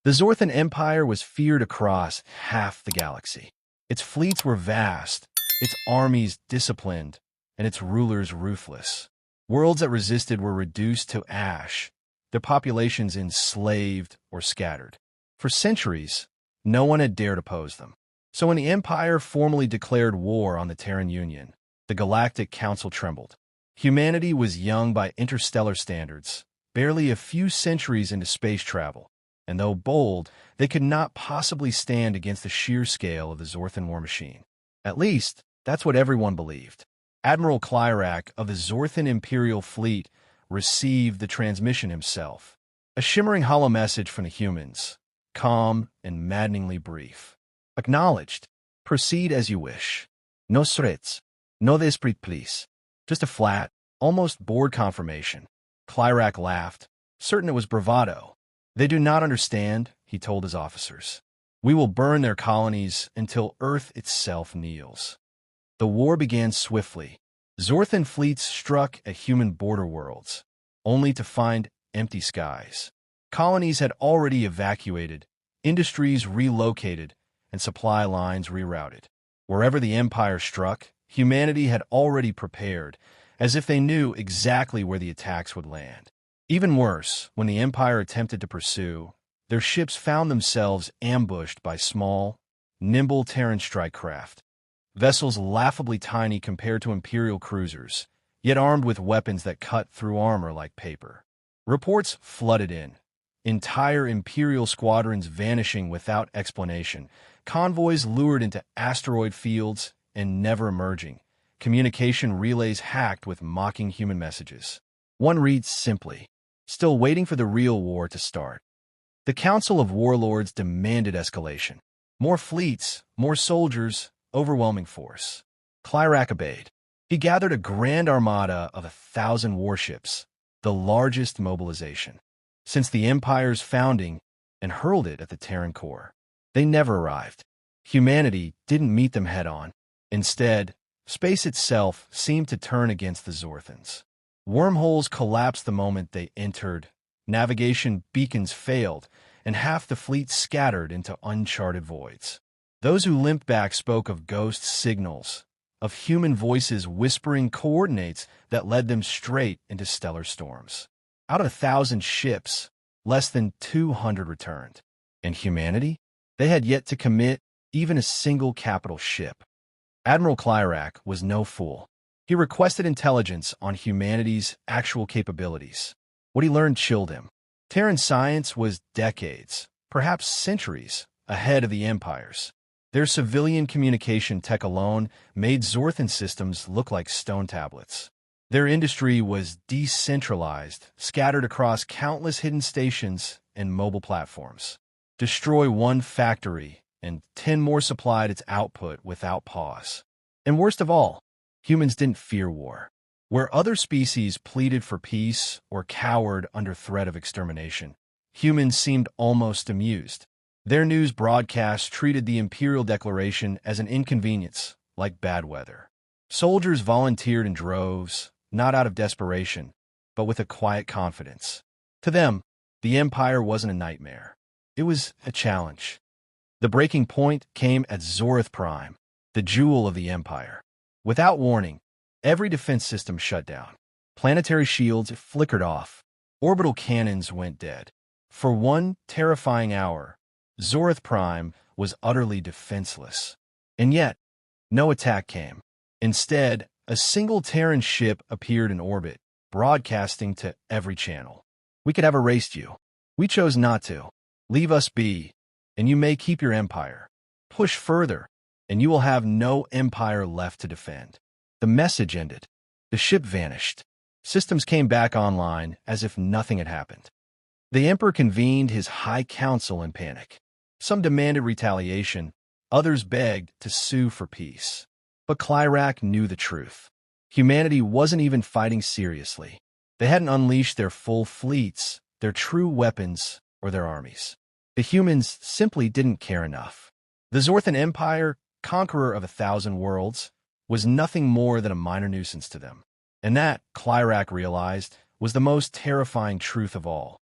The Zorthan Empire was feared across half the galaxy. Its fleets were vast, its armies disciplined, and its rulers ruthless. Worlds that resisted were reduced to ash, their populations enslaved or scattered. For centuries, no one had dared oppose them. So when the Empire formally declared war on the Terran Union, the Galactic Council trembled. Humanity was young by interstellar standards, barely a few centuries into space travel, and though bold, they could not possibly stand against the sheer scale of the Zorthan war machine. At least, that's what everyone believed. Admiral Clyrac of the Zorthan Imperial Fleet received the transmission himself. A shimmering hollow message from the humans, calm and maddeningly brief. Acknowledged. Proceed as you wish. No threats. No desprit, please. Just a flat, almost bored confirmation. Clyrac laughed, certain it was bravado. They do not understand, he told his officers. We will burn their colonies until Earth itself kneels. The war began swiftly. Zorthan fleets struck at human border worlds, only to find empty skies. Colonies had already evacuated, industries relocated, and supply lines rerouted. Wherever the Empire struck, humanity had already prepared, as if they knew exactly where the attacks would land. Even worse, when the Empire attempted to pursue, their ships found themselves ambushed by small, nimble Terran strike craft. Vessels laughably tiny compared to Imperial cruisers, yet armed with weapons that cut through armor like paper. Reports flooded in. Entire Imperial squadrons vanishing without explanation, convoys lured into asteroid fields and never emerging, communication relays hacked with mocking human messages. One reads simply, still waiting for the real war to start. The Council of Warlords demanded escalation. More fleets, more soldiers, overwhelming force. Clyrac obeyed. He gathered a grand armada of 1,000 warships, the largest mobilization since the Empire's founding, and hurled it at the Terran core. They never arrived. Humanity didn't meet them head-on. Instead, space itself seemed to turn against the Zorthans. Wormholes collapsed the moment they entered, navigation beacons failed, and half the fleet scattered into uncharted voids. Those who limped back spoke of ghost signals, of human voices whispering coordinates that led them straight into stellar storms. Out of 1,000 ships, less than 200 returned. And humanity? They had yet to commit even a single capital ship. Admiral Clyrac was no fool. He requested intelligence on humanity's actual capabilities. What he learned chilled him. Terran science was decades, perhaps centuries, ahead of the Empire's. Their civilian communication tech alone made Zorthan systems look like stone tablets. Their industry was decentralized, scattered across countless hidden stations and mobile platforms. Destroy one factory, and 10 more supplied its output without pause. And worst of all, humans didn't fear war. Where other species pleaded for peace or cowered under threat of extermination, humans seemed almost amused. Their news broadcasts treated the Imperial Declaration as an inconvenience, like bad weather. Soldiers volunteered in droves, not out of desperation, but with a quiet confidence. To them, the Empire wasn't a nightmare. It was a challenge. The breaking point came at Zorth Prime, the jewel of the Empire. Without warning, every defense system shut down. Planetary shields flickered off. Orbital cannons went dead. For one terrifying hour, Zorth Prime was utterly defenseless. And yet, no attack came. Instead, a single Terran ship appeared in orbit, broadcasting to every channel. We could have erased you. We chose not to. Leave us be, and you may keep your empire. Push further, and you will have no empire left to defend. The message ended. The ship vanished. Systems came back online as if nothing had happened. The Emperor convened his High Council in panic. Some demanded retaliation, others begged to sue for peace. But Clyrac knew the truth. Humanity wasn't even fighting seriously. They hadn't unleashed their full fleets, their true weapons, or their armies. The humans simply didn't care enough. The Zorthan Empire, conqueror of 1,000 worlds, was nothing more than a minor nuisance to them. And that, Clyrac realized, was the most terrifying truth of all.